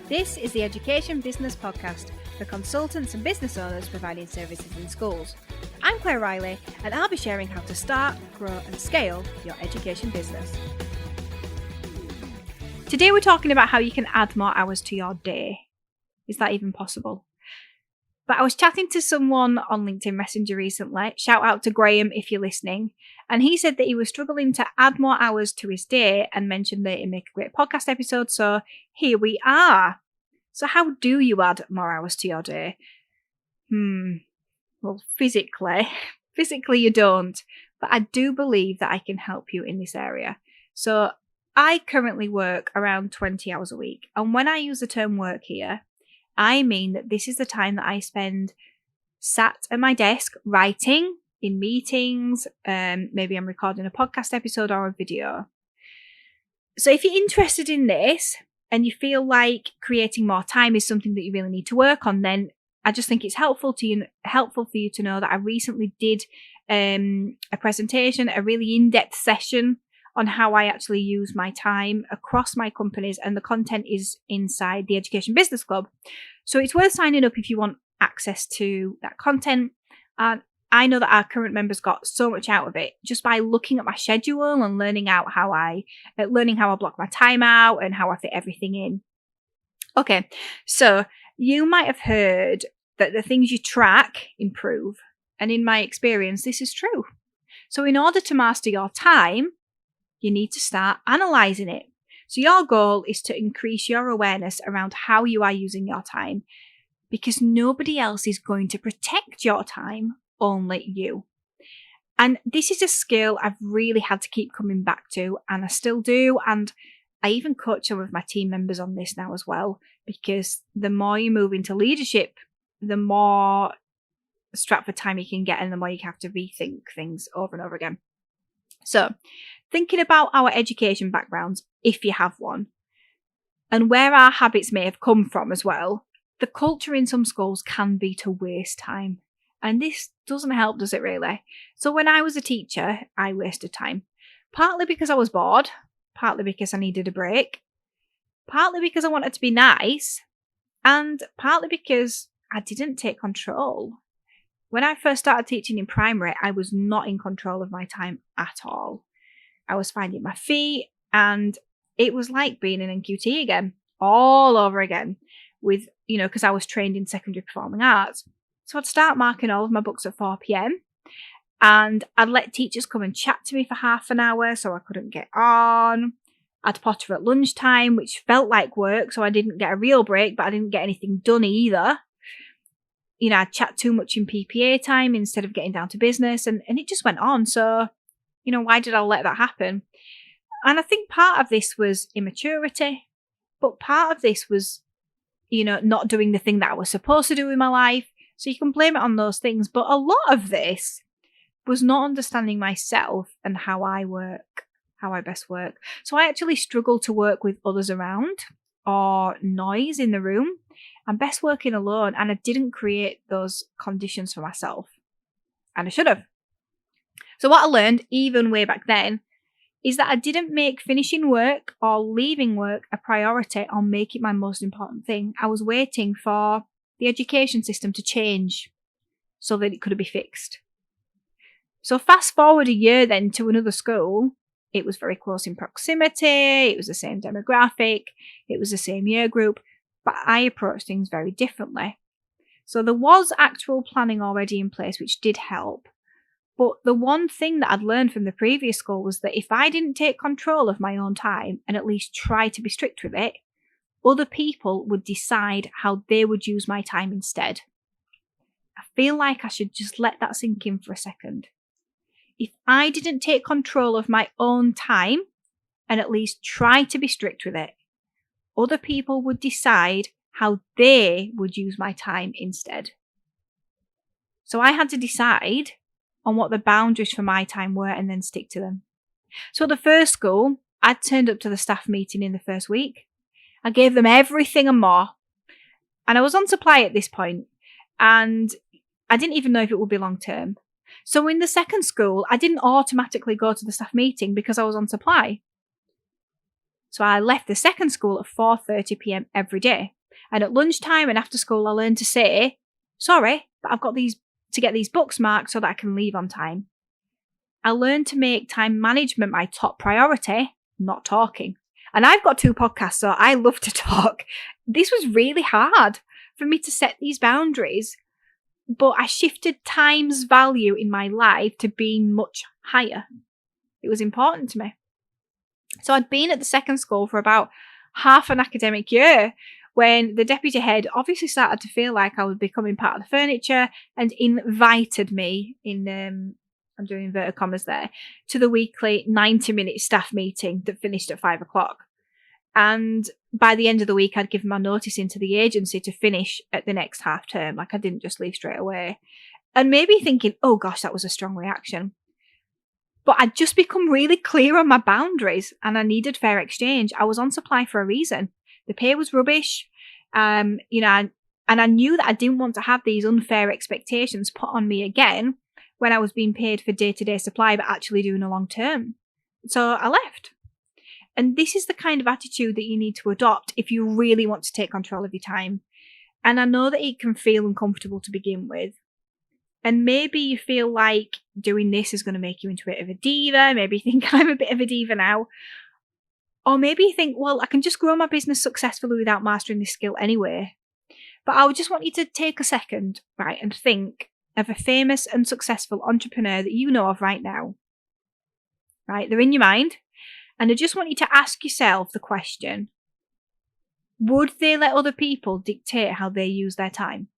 This is the Education Business Podcast for consultants and business owners providing services in schools. I'm Claire Riley, and I'll be sharing how to start, grow and scale your education business. Today we're talking about how you can add more hours to your day. Is that even possible? But I was chatting to someone on LinkedIn Messenger recently, shout out to Graham if you're listening, and he said that he was struggling to add more hours to his day and mentioned that it'd make a great podcast episode, so here we are. So how do you add more hours to your day? Well, physically you don't, but I do believe that I can help you in this area. So I currently work around 20 hours a week, and when I use the term work here, I mean that this is the time that I spend sat at my desk writing, in meetings, maybe I'm recording a podcast episode or a video. So if you're interested in this and you feel like creating more time is something that you really need to work on, then I just think it's helpful for you to know that I recently did a presentation, a really in-depth session on how I actually use my time across my companies, and the content is inside the Education Business Club. So it's worth signing up if you want access to that content. And I know that our current members got so much out of it just by looking at my schedule and learning how I block my time out and how I fit everything in. Okay, so you might have heard that the things you track improve. And in my experience, this is true. So in order to master your time, you need to start analysing it. So your goal is to increase your awareness around how you are using your time, because nobody else is going to protect your time, only you. And this is a skill I've really had to keep coming back to, and I still do. And I even coach some of my team members on this now as well, because the more you move into leadership, the more strapped for time you can get, and the more you have to rethink things over and over again. So, thinking about our education backgrounds, if you have one, and where our habits may have come from as well, the culture in some schools can be to waste time. And this doesn't help, does it really? So when I was a teacher, I wasted time. Partly because I was bored, partly because I needed a break, partly because I wanted to be nice, and partly because I didn't take control. When I first started teaching in primary, I was not in control of my time at all. I was finding my feet, and it was like being an NQT again, all over again, with, because I was trained in secondary performing arts. So I'd start marking all of my books at 4 p.m. and I'd let teachers come and chat to me for half an hour so I couldn't get on. I'd potter at lunchtime, which felt like work, so I didn't get a real break, but I didn't get anything done either. I'd chat too much in PPA time instead of getting down to business, and it just went on. So, why did I let that happen? And I think part of this was immaturity, but part of this was, not doing the thing that I was supposed to do in my life. So you can blame it on those things, but a lot of this was not understanding myself and how I work, how I best work. So I actually struggled to work with others around or noise in the room. I'm best working alone, and I didn't create those conditions for myself. And I should have. So what I learned, even way back then, is that I didn't make finishing work or leaving work a priority or make it my most important thing. I was waiting for the education system to change so that it could be fixed. So fast forward a year then to another school. It was very close in proximity. It was the same demographic. It was the same year group. But I approached things very differently. So there was actual planning already in place, which did help. But the one thing that I'd learned from the previous school was that if I didn't take control of my own time and at least try to be strict with it, other people would decide how they would use my time instead. I feel like I should just let that sink in for a second. If I didn't take control of my own time and at least try to be strict with it, other people would decide how they would use my time instead. So I had to decide on what the boundaries for my time were and then stick to them. So at the first school, I turned up to the staff meeting in the first week. I gave them everything and more. And I was on supply at this point, and I didn't even know if it would be long term. So in the second school, I didn't automatically go to the staff meeting because I was on supply. So I left the second school at 4:30 p.m. every day. And at lunchtime and after school, I learned to say, sorry, but I've got to get these books marked so that I can leave on time. I learned to make time management my top priority, not talking. And I've got 2 podcasts, so I love to talk. This was really hard for me to set these boundaries, but I shifted time's value in my life to being much higher. It was important to me. So I'd been at the second school for about half an academic year when the deputy head obviously started to feel like I was becoming part of the furniture and invited me in, I'm doing inverted commas there, to the weekly 90-minute staff meeting that finished at 5:00. And by the end of the week, I'd given my notice into the agency to finish at the next half term. Like, I didn't just leave straight away. And maybe thinking, oh gosh, that was a strong reaction. But I'd just become really clear on my boundaries and I needed fair exchange. I was on supply for a reason. The pay was rubbish. And I knew that I didn't want to have these unfair expectations put on me again when I was being paid for day-to-day supply, but actually doing a long term. So I left. And this is the kind of attitude that you need to adopt if you really want to take control of your time. And I know that it can feel uncomfortable to begin with. And maybe you feel like doing this is going to make you into a bit of a diva. Maybe you think I'm a bit of a diva now. Or maybe you think, well, I can just grow my business successfully without mastering this skill anyway. But I would just want you to take a second, right, and think of a famous and successful entrepreneur that you know of right now. Right? They're in your mind. And I just want you to ask yourself the question, would they let other people dictate how they use their time?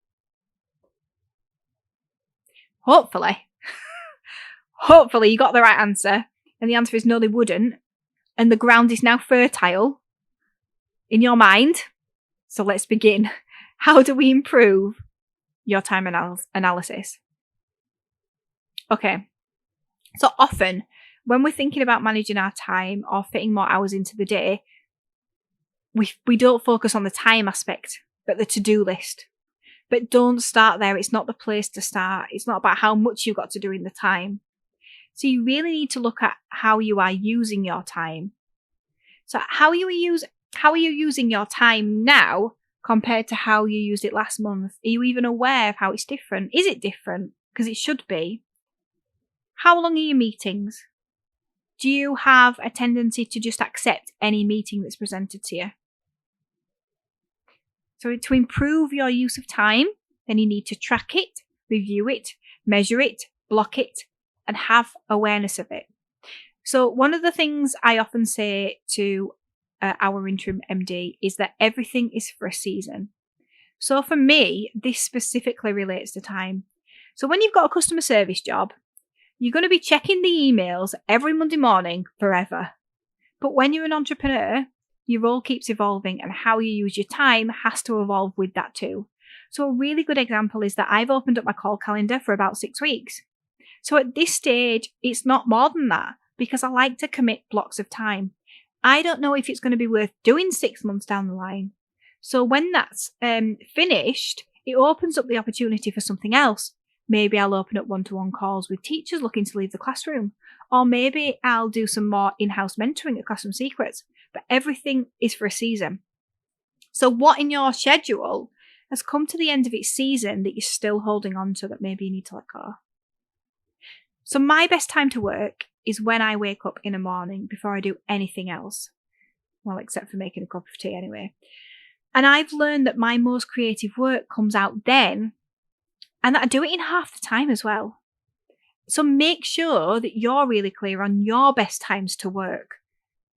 Hopefully you got the right answer. And the answer is no, they wouldn't. And the ground is now fertile in your mind. So let's begin. How do we improve your time analysis? Okay. So often when we're thinking about managing our time or fitting more hours into the day, we don't focus on the time aspect, but the to-do list. But don't start there. It's not the place to start. It's not about how much you've got to do in the time. So you really need to look at how you are using your time. So how are you using your time now compared to how you used it last month? Are you even aware of how it's different? Is it different? Because it should be. How long are your meetings? Do you have a tendency to just accept any meeting that's presented to you? So to improve your use of time, then you need to track it, review it, measure it, block it, and have awareness of it. So one of the things I often say to our interim MD is that everything is for a season. So for me, this specifically relates to time. So when you've got a customer service job, you're going to be checking the emails every Monday morning forever. But when you're an entrepreneur, your role keeps evolving and how you use your time has to evolve with that too. So a really good example is that I've opened up my call calendar for about 6 weeks. So at this stage, it's not more than that because I like to commit blocks of time. I don't know if it's going to be worth doing 6 months down the line. So when that's finished, it opens up the opportunity for something else. Maybe I'll open up one-to-one calls with teachers looking to leave the classroom. Or maybe I'll do some more in-house mentoring at Classroom Secrets. But everything is for a season. So what in your schedule has come to the end of its season that you're still holding on to that maybe you need to let go? So my best time to work is when I wake up in the morning before I do anything else. Well, except for making a cup of tea anyway. And I've learned that my most creative work comes out then, and that I do it in half the time as well. So make sure that you're really clear on your best times to work.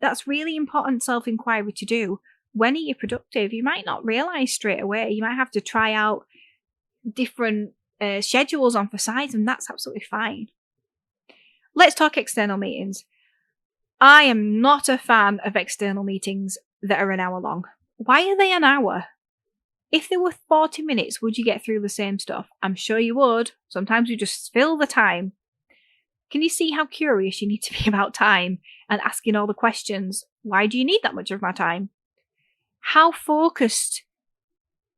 That's really important self-inquiry to do. When are you productive? You might not realise straight away. You might have to try out different schedules on for size, and that's absolutely fine. Let's talk external meetings. I am not a fan of external meetings that are an hour long. Why are they an hour? If they were 40 minutes, would you get through the same stuff? I'm sure you would. Sometimes you just fill the time. Can you see how curious you need to be about time and asking all the questions? Why do you need that much of my time? How focused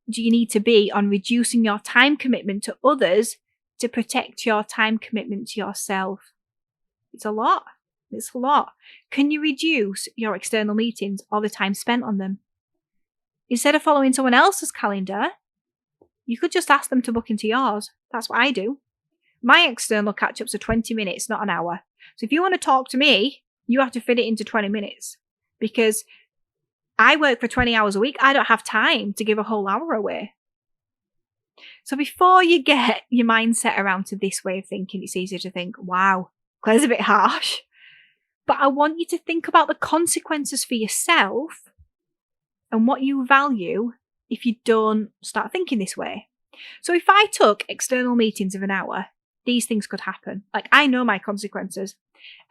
do you need to be on reducing your time commitment to others to protect your time commitment to yourself? It's a lot. It's a lot. Can you reduce your external meetings or the time spent on them? Instead of following someone else's calendar, you could just ask them to book into yours. That's what I do. My external catch-ups are 20 minutes, not an hour. So if you want to talk to me, you have to fit it into 20 minutes. Because I work for 20 hours a week. I don't have time to give a whole hour away. So before you get your mindset around to this way of thinking, it's easier to think, wow, Claire's a bit harsh. But I want you to think about the consequences for yourself and what you value if you don't start thinking this way. So if I took external meetings of an hour, these things could happen. Like, I know my consequences.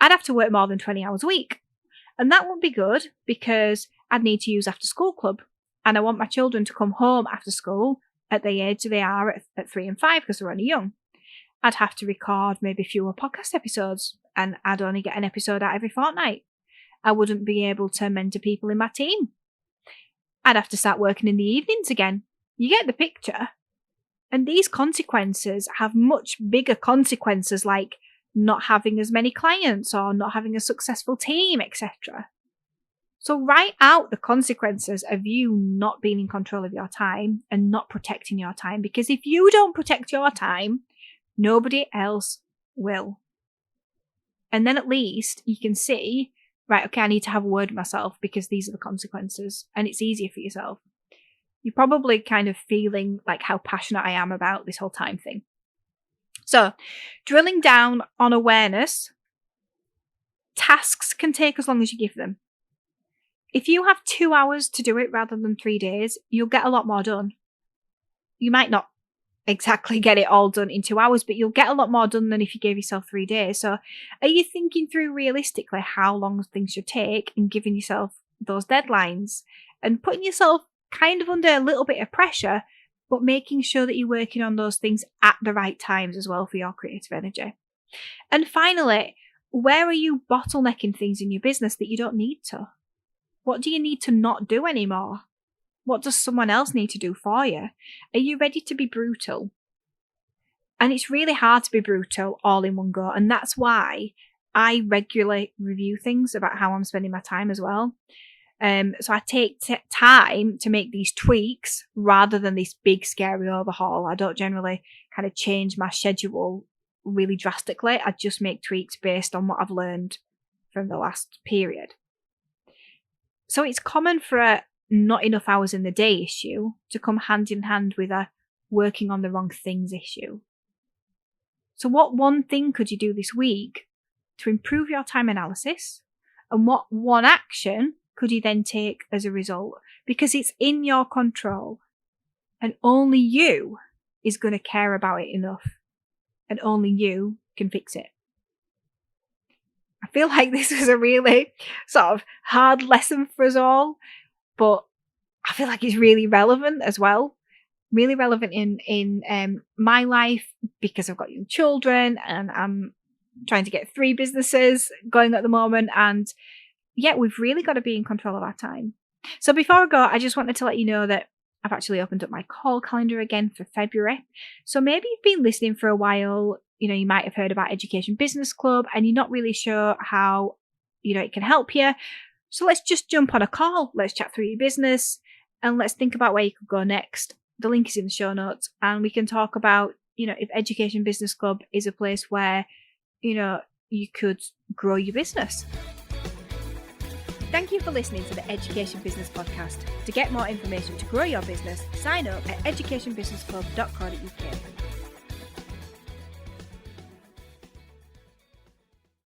I'd have to work more than 20 hours a week. And that wouldn't be good because I'd need to use after school club. And I want my children to come home after school at the age they are at 3 and 5 because they're only young. I'd have to record maybe fewer podcast episodes and I'd only get an episode out every fortnight. I wouldn't be able to mentor people in my team. I'd have to start working in the evenings again. You get the picture. And these consequences have much bigger consequences like not having as many clients or not having a successful team, etc. So write out the consequences of you not being in control of your time and not protecting your time. Because if you don't protect your time, nobody else will. And then at least you can see, right, okay, I need to have a word with myself because these are the consequences. And it's easier for yourself. You're probably kind of feeling like how passionate I am about this whole time thing. So, drilling down on awareness, tasks can take as long as you give them. If you have 2 hours to do it rather than 3 days, you'll get a lot more done. You might not exactly get it all done in 2 hours, but you'll get a lot more done than if you gave yourself 3 days. So, are you thinking through realistically how long things should take and giving yourself those deadlines and putting yourself kind of under a little bit of pressure, but making sure that you're working on those things at the right times as well for your creative energy? And finally, where are you bottlenecking things in your business that you don't need to? What do you need to not do anymore? What does someone else need to do for you? Are you ready to be brutal? And it's really hard to be brutal all in one go. And that's why I regularly review things about how I'm spending my time as well. So I take time to make these tweaks rather than this big scary overhaul. I don't generally kind of change my schedule really drastically. I just make tweaks based on what I've learned from the last period. So it's common for a not enough hours in the day issue to come hand in hand with a working on the wrong things issue. So what one thing could you do this week to improve your time analysis? And what one action could you then take as a result? Because it's in your control and only you is going to care about it enough and only you can fix it. I feel like this was a really sort of hard lesson for us all, but I feel like it's really relevant as well. Really relevant in my life because I've got young children and I'm trying to get 3 businesses going at the moment. And yeah, we've really got to be in control of our time. So before I go, I just wanted to let you know that I've actually opened up my call calendar again for February. So maybe you've been listening for a while. You know, you might have heard about Education Business Club and you're not really sure how, it can help you. So let's just jump on a call. Let's chat through your business and let's think about where you could go next. The link is in the show notes and we can talk about, if Education Business Club is a place where, you could grow your business. Thank you for listening to the Education Business Podcast. To get more information to grow your business, sign up at educationbusinessclub.co.uk.